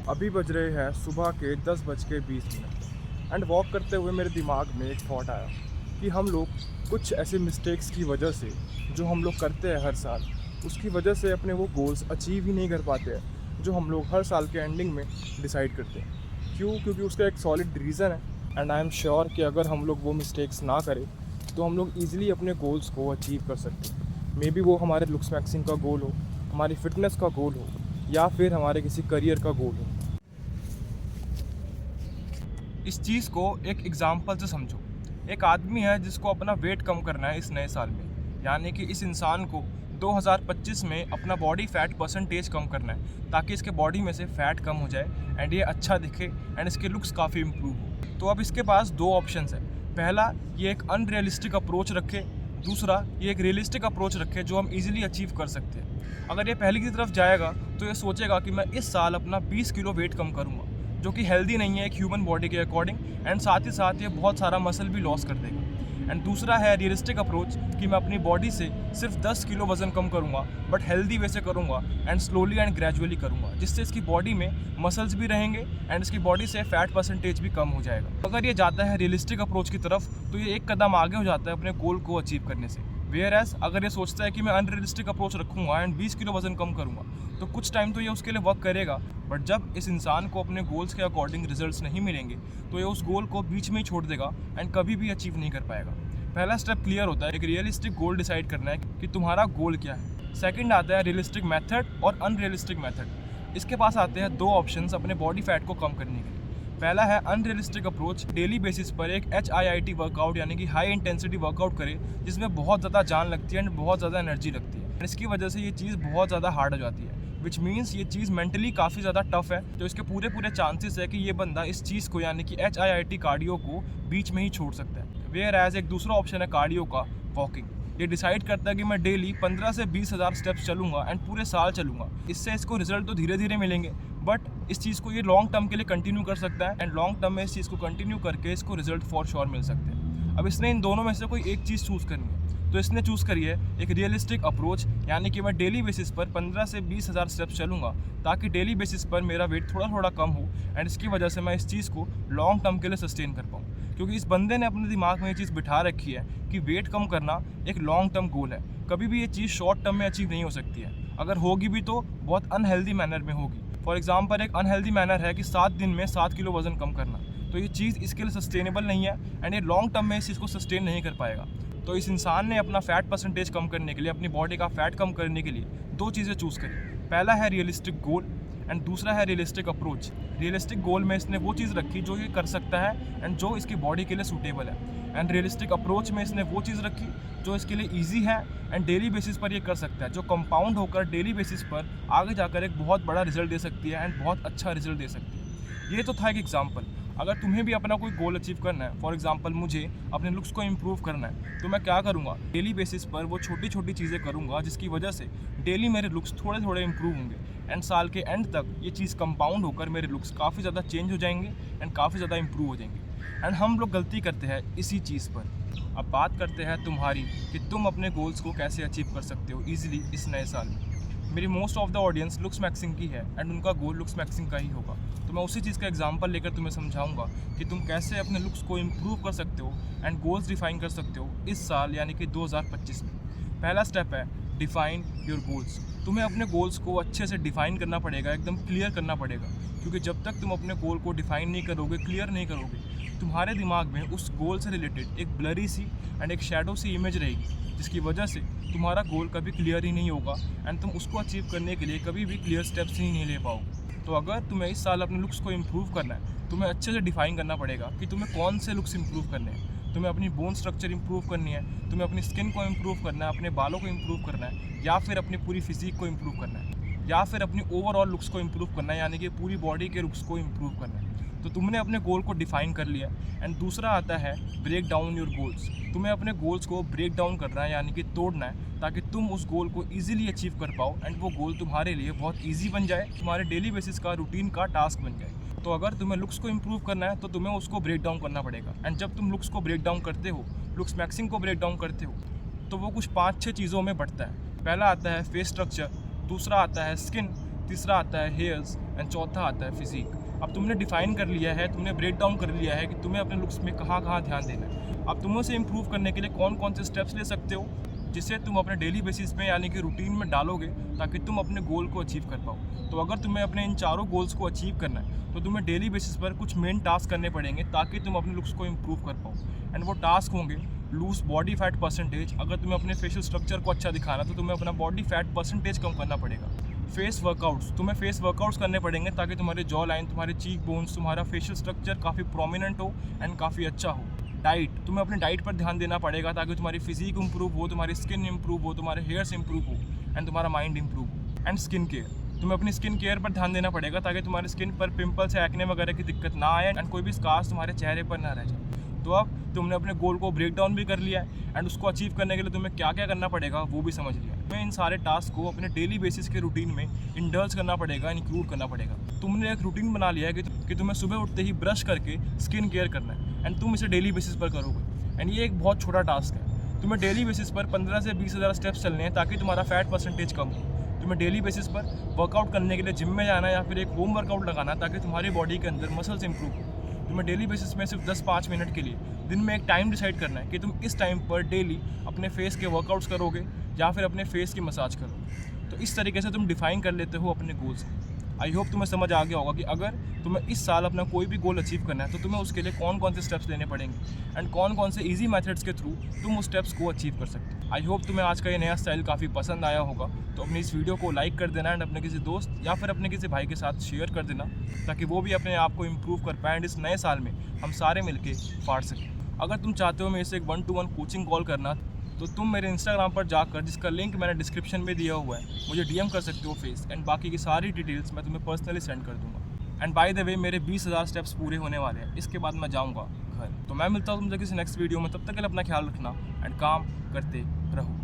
अभी बज रहे हैं सुबह के 10:20 एंड वॉक करते हुए मेरे दिमाग में एक थॉट आया कि हम लोग कुछ ऐसे मिस्टेक्स की वजह से जो हम लोग करते हैं हर साल, उसकी वजह से अपने वो गोल्स अचीव ही नहीं कर पाते हैं जो हम लोग हर साल के एंडिंग में डिसाइड करते हैं। क्यों? क्योंकि उसका एक सॉलिड रीज़न है एंड आई एम श्योर कि अगर हम लोग वो मिस्टेक्स ना करें तो हम लोग ईज़िली अपने गोल्स को अचीव कर सकते हैं। मे बी वो हमारे लुक्स मैक्सिंग का गोल हो, हमारी फिटनेस का गोल हो, या फिर हमारे किसी करियर का गोल हो। इस चीज़ को एक एग्जाम्पल से समझो। एक आदमी है जिसको अपना वेट कम करना है इस नए साल में, यानी कि इस इंसान को 2025 में अपना बॉडी फैट परसेंटेज कम करना है ताकि इसके बॉडी में से फैट कम हो जाए एंड ये अच्छा दिखे एंड इसके लुक्स काफ़ी इम्प्रूव हो। तो अब इसके पास दो ऑप्शंस है। पहला, ये एक अनरियलिस्टिक अप्रोच रखे। दूसरा, ये एक रियलिस्टिक अप्रोच रखे जो हम इजीली अचीव कर सकते हैं। अगर ये पहले की तरफ जाएगा तो ये सोचेगा कि मैं इस साल अपना 20 किलो वेट कम करूँगा, जो कि हेल्दी नहीं है एक ह्यूमन बॉडी के अकॉर्डिंग, एंड साथ ही साथ ये बहुत सारा मसल भी लॉस कर देगा। एंड दूसरा है रियलिस्टिक अप्रोच कि मैं अपनी बॉडी से सिर्फ 10 किलो वजन कम करूँगा, बट हेल्दी वे से करूँगा एंड स्लोली एंड ग्रेजुअली करूँगा, जिससे इसकी बॉडी में मसल्स भी रहेंगे एंड इसकी बॉडी से फैट परसेंटेज भी कम हो जाएगा। अगर ये जाता है रियलिस्टिक अप्रोच की तरफ तो ये एक कदम आगे हो जाता है अपने गोल को अचीव करने से। वेयर एज अगर ये सोचता है कि मैं अनरियलिस्टिक अप्रोच रखूँगा एंड 20 किलो वजन कम करूँगा, तो कुछ टाइम तो ये उसके लिए वर्क करेगा, बट जब इस इंसान को अपने गोल्स के अकॉर्डिंग रिजल्ट्स नहीं मिलेंगे तो ये उस गोल को बीच में ही छोड़ देगा एंड कभी भी अचीव नहीं कर पाएगा। पहला स्टेप क्लियर होता है, एक रियलिस्टिक गोल डिसाइड करना है कि तुम्हारा गोल क्या है। सेकंड आता है रियलिस्टिक मेथड और अनरियलिस्टिक मेथड। इसके पास आते हैं दो ऑप्शंस अपने बॉडी फैट को कम करने के लिए। पहला है अनरियलिस्टिक अप्रोच, डेली बेसिस पर एक HIIT वर्कआउट यानी कि हाई इंटेंसिटी वर्कआउट करे जिसमें बहुत ज़्यादा जान लगती है एंड बहुत ज़्यादा एनर्जी लगती है। इसकी वजह से ये चीज़ बहुत ज़्यादा हार्ड हो जाती है, विच मीन्स ये चीज़ मेंटली काफ़ी ज़्यादा टफ है। तो इसके पूरे चांसेस है कि ये बंदा इस चीज़ को यानी कि HIIT कार्डियो को बीच में ही छोड़ सकता है। वेयर एज एक दूसरा ऑप्शन है कार्डियो का, वॉकिंग। ये डिसाइड करता है कि मैं डेली 15 से 20 हज़ार स्टेप्स चलूँगा एंड पूरे साल चलूँगा। इससे इसको रिजल्ट तो धीरे धीरे मिलेंगे, बट इस चीज़ को ये लॉन्ग टर्म के लिए कंटिन्यू कर सकता है एंड लॉन्ग टर्म में इस चीज़ को कंटिन्यू करके इसको रिजल्ट फॉर श्योर मिल सकते हैं। अब इसने इन दोनों में से कोई एक चीज़ चूज़ करनी है, तो इसने चूज़ करी है एक रियलिस्टिक अप्रोच, यानी कि मैं डेली बेसिस पर 15 से 20 हज़ार स्टेप्स चलूँगा ताकि डेली बेसिस पर मेरा वेट थोड़ा थोड़ा कम हो एंड इसकी वजह से मैं इस चीज़ को लॉन्ग टर्म के लिए सस्टेन कर पाऊँ। क्योंकि इस बंदे ने अपने दिमाग में ये चीज़ बिठा रखी है कि वेट कम करना एक लॉन्ग टर्म गोल है, कभी भी ये चीज़ शॉर्ट टर्म में अचीव नहीं हो सकती है। अगर होगी भी तो बहुत अनहेल्दी मैनर में होगी। फॉर एग्जाम्पल, एक अनहेल्दी मैनर है कि 7 दिन में 7 किलो वजन कम करना, तो ये चीज़ इसके लिए सस्टेनेबल नहीं है एंड ये लॉन्ग टर्म में इस चीज़ को सस्टेन नहीं कर पाएगा। तो इस इंसान ने अपना फैट परसेंटेज कम करने के लिए, अपनी बॉडी का फैट कम करने के लिए दो चीज़ें चूज़ करी। पहला है रियलिस्टिक गोल एंड दूसरा है रियलिस्टिक अप्रोच। रियलिस्टिक गोल में इसने वो चीज़ रखी जो ये कर सकता है एंड जो इसकी बॉडी के लिए सूटेबल है, एंड रियलिस्टिक अप्रोच में इसने वो चीज़ रखी जो इसके लिए ईजी है एंड डेली बेसिस पर ये कर सकता है, जो कंपाउंड होकर डेली बेसिस पर आगे जाकर एक बहुत बड़ा रिजल्ट दे सकती है एंड बहुत अच्छा रिजल्ट दे सकती है। ये तो था एक एग्जाम्पल। अगर तुम्हें भी अपना कोई गोल अचीव करना है, फॉर एग्जांपल मुझे अपने लुक्स को इम्प्रूव करना है, तो मैं क्या करूँगा, डेली बेसिस पर वो छोटी छोटी चीज़ें करूँगा जिसकी वजह से डेली मेरे लुक्स थोड़े थोड़े इम्प्रूव होंगे एंड साल के एंड तक ये चीज़ कंपाउंड होकर मेरे लुक्स काफ़ी ज़्यादा चेंज हो जाएंगे एंड काफ़ी ज़्यादा इम्प्रूव हो जाएंगे। एंड हम लोग गलती करते हैं इसी चीज़ पर। अब बात करते हैं तुम्हारी कि तुम अपने गोल्स को कैसे अचीव कर सकते हो ईजिली इस नए साल में। मेरी most of the audience looks maxing की है एंड उनका गोल लुक्स मैक्सिंग का ही होगा, तो मैं उसी चीज़ का एग्जांपल लेकर तुम्हें समझाऊंगा कि तुम कैसे अपने लुक्स को इम्प्रूव कर सकते हो एंड गोल्स डिफाइन कर सकते हो इस साल यानी कि 2025 में। पहला स्टेप है डिफाइन योर गोल्स। तुम्हें अपने गोल्स को अच्छे से डिफाइन करना पड़ेगा, एकदम क्लियर करना पड़ेगा, क्योंकि जब तक तुम अपने गोल को डिफाइन नहीं करोगे, क्लियर नहीं करोगे, तुम्हारे दिमाग में उस गोल से रिलेटेड एक ब्लरी सी एंड एक शैडो सी इमेज रहेगी, जिसकी वजह से तुम्हारा गोल कभी क्लियर ही नहीं होगा एंड तुम उसको अचीव करने के लिए कभी भी क्लियर स्टेप्स ही नहीं ले पाओगे। तो अगर तुम्हें इस साल अपने लुक्स को इम्प्रूव करना है, तुम्हें अच्छे से डिफाइन करना पड़ेगा कि तुम्हें कौन से लुक्स इम्प्रूव करने हैं। तुम्हें अपनी बोन स्ट्रक्चर इम्प्रूव करनी है, तुम्हें अपनी स्किन को इम्प्रूव करना है, अपने बालों को इम्प्रूव करना है, या फिर अपनी पूरी फिजिक को इम्प्रूव करना है, या फिर अपनी ओवरऑल लुक्स को इम्प्रूव करना है, यानी कि पूरी बॉडी के लुक्स को इम्प्रूव करना है। तो तुमने अपने गोल को डिफाइन कर लिया एंड दूसरा आता है ब्रेक डाउन योर गोल्स। तुम्हें अपने गोल्स को ब्रेक डाउन करना है, यानी कि तोड़ना है, ताकि तुम उस गोल को ईजिली अचीव कर पाओ एंड वो गोल तुम्हारे लिए बहुत ईजी बन जाए, तुम्हारे डेली बेसिस का रूटीन का टास्क बन जाए। तो अगर तुम्हें लुक्स को इम्प्रूव करना है तो तुम्हें उसको ब्रेक डाउन करना पड़ेगा, एंड जब तुम लुक्स को ब्रेक डाउन करते हो, लुक्स मैक्सिंग को ब्रेक डाउन करते हो, तो वो कुछ 5-6 चीज़ों में बढ़ता है। पहला आता है फेस स्ट्रक्चर, दूसरा आता है स्किन, तीसरा आता है हेयर्स एंड चौथा आता है फिजिक। अब तुमने डिफाइन कर लिया है, तुमने ब्रेक डाउन कर लिया है कि तुम्हें अपने लुक्स में कहाँ कहाँ ध्यान देना है। अब तुम उसे इम्प्रूव करने के लिए कौन कौन से स्टेप्स ले सकते हो जिसे तुम अपने डेली बेसिस में यानी कि रूटीन में डालोगे ताकि तुम अपने गोल को अचीव कर पाओ। तो अगर तुम्हें अपने इन चारों गोल्स को अचीव करना है तो तुम्हें डेली बेसिस पर कुछ मेन टास्क करने पड़ेंगे ताकि तुम अपने लुक्स को इम्प्रूव कर पाओ। एंड वो टास्क होंगे लूज बॉडी फैट परसेंटेज। अगर तुम्हें अपने फेशियल स्ट्रक्चर को अच्छा दिखाना तो तुम्हें अपना बॉडी फैट परसेंटेज कम करना पड़ेगा। फेस वर्कआउट्स, तुम्हें फेस वर्कआउट्स करने पड़ेंगे ताकि तुम्हारे जॉ लाइन, तुम्हारे चीक बोन्स, तुम्हारा फेशियल स्ट्रक्चर काफ़ी प्रोमिनेंट हो एंड काफ़ी अच्छा हो। डाइट, तुम्हें अपनी डाइट पर ध्यान देना पड़ेगा ताकि तुम्हारी फिजिक इंप्रूव हो, तुम्हारी स्किन इंप्रूव हो, तुम्हारे हेयर्स इंप्रूव हो एंड तुम्हारा माइंड इंप्रूव हो। एंड स्किन केयर, तुम्हें अपनी स्किन केयर पर ध्यान देना पड़ेगा ताकि तुम्हारी स्किन पर पिंपल्स या एक्ने वगैरह की दिक्कत ना आए एंड कोई भी स्कार्स तुम्हारे चेहरे पर ना रह जाए। तो अब तुमने अपने गोल को ब्रेक डाउन भी कर लिया है एंड उसको अचीव करने के लिए तुम्हें क्या क्या करना पड़ेगा वो भी समझ लिया। तुम्हें इन सारे टास्क को अपने डेली बेसिस के रूटीन में इंडल्ज करना पड़ेगा, इंक्लूड करना पड़ेगा। तुमने एक रूटीन बना लिया है कि तुम्हें सुबह उठते ही ब्रश करके स्किन केयर करना है एंड तुम इसे डेली बेसिस पर करोगे। एंड ये एक बहुत छोटा टास्क है। तुम्हें डेली बेसिस पर 15 से 20,000 स्टेप्स चलने हैं ताकि तुम्हारा फैट परसेंटेज कम हो। तुम्हें डेली बेसिस पर वर्कआउट करने के लिए जिम में जाना या फिर एक होम वर्कआउट लगाना ताकि तुम्हारी बॉडी के अंदर मसल्स इंप्रूव हो। तुम्हें डेली बेसिस में सिर्फ 10-5 मिनट के लिए दिन में एक टाइम डिसाइड करना है कि तुम इस टाइम पर डेली अपने फेस के वर्कआउट्स करोगे या फिर अपने फेस की मसाज करोगे। तो इस तरीके से तुम डिफाइन कर लेते हो अपने गोल्स। आई होप तुम्हें समझ आ गया होगा कि अगर तुम्हें इस साल अपना कोई भी गोल अचीव करना है तो तुम्हें उसके लिए कौन कौन से स्टेप्स लेने पड़ेंगे एंड कौन कौन से ईजी मेथड्स के थ्रू तुम उस स्टेप्स को अचीव कर सकते हो। आई होप तुम्हें आज का ये नया स्टाइल काफ़ी पसंद आया होगा। तो अपनी इस वीडियो को लाइक कर देना एंड अपने किसी दोस्त या फिर अपने किसी भाई के साथ शेयर कर देना ताकि वो भी अपने आप को इम्प्रूव कर पाए एंड इस नए साल में हम सारे मिलके फाड़ सकें। अगर तुम चाहते हो मेरे से एक 1-to-1 कोचिंग कॉल करना तो तुम मेरे इंस्टाग्राम पर जाकर, जिसका लिंक मैंने डिस्क्रिप्शन में दिया हुआ है, मुझे डीएम कर सकते हो फेस एंड बाकी की सारी डिटेल्स मैं तुम्हें पर्सनली सेंड कर दूंगा। एंड बाय द वे मेरे 20,000 स्टेप्स पूरे होने वाले हैं, इसके बाद मैं जाऊंगा घर। तो मैं मिलता हूँ तुमसे किसी नेक्स्ट वीडियो में, तब तक के लिए अपना ख्याल रखना एंड काम करते रहो।